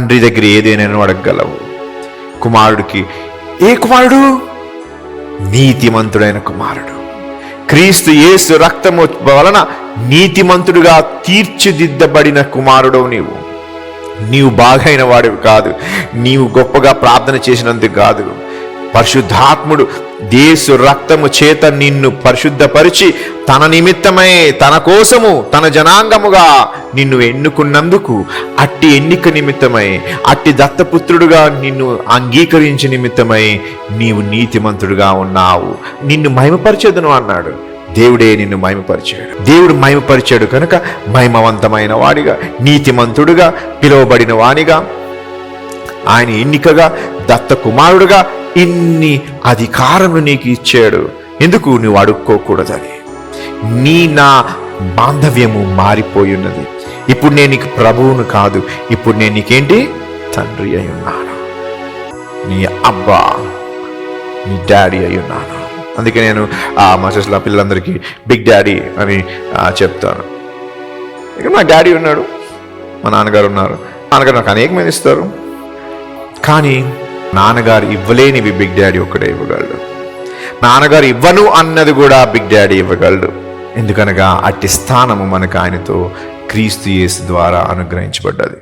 తండ్రి దగ్గర ఏదైనా అడగగలవు. కుమారుడికి ఏ కుమారుడు? నీతిమంతుడైన కుమారుడు. క్రీస్తు యేసు రక్తము వలన నీతిమంతుడుగా తీర్చిదిద్దబడిన కుమారుడు నీవు బాగైన వాడివి కాదు, నీవు గొప్పగా ప్రార్థన చేసినందుకు కాదు. పరిశుద్ధాత్ముడు యేసు రక్తము చేత నిన్ను పరిశుద్ధపరిచి తన నిమిత్తమై, తన కోసము, తన జనాంగముగా నిన్ను ఎన్నుకున్నందుకు, అట్టి ఎన్నిక నిమిత్తమై, అట్టి దత్తపుత్రుడుగా నిన్ను అంగీకరించి నిమిత్తమై నీవు నీతిమంతుడుగా ఉన్నావు. నిన్ను మహిమపరిచేదను అన్నాడు. దేవుడే నిన్ను మహిమపరిచాడు. దేవుడు మహిమపరిచాడు కనుక మహిమవంతమైన వాడిగా, నీతిమంతుడుగా పిలువబడిన వానిగా, ఆయన ఎన్నికగా, దత్త కుమారుడుగా ఇన్ని అధికారములు నీకు ఇచ్చాడు. ఎందుకు? నువ్వు అడుక్కోకూడదని. నా బాంధవ్యము మారిపోయి ఉన్నది. ఇప్పుడు నేను నీకు ప్రభువును కాదు, ఇప్పుడు నేను నీకేంటి? తండ్రి అయి ఉన్నాను, నీ అబ్బా, నీ డాడీ అయి ఉన్నాను. అందుకే నేను మా చర్చ్లో పిల్లలందరికీ బిగ్ డాడీ అని చెప్తాను. ఇక మా డాడీ ఉన్నాడు, మా నాన్నగారు ఉన్నారు. నాన్నగారు నాకు అనేకమంది ఇస్తారు, కానీ నాన్నగారు ఇవ్వలేనివి బిగ్ డాడీ ఒక్కడే ఇవ్వగలడు. నాన్నగారు ఇవ్వను అన్నది కూడా బిగ్ డాడీ ఇవ్వగలడు. ఎందుకనగా అట్టి స్థానము మనకు ఆయనతో క్రీస్తు యేసు ద్వారా అనుగ్రహించబడ్డది.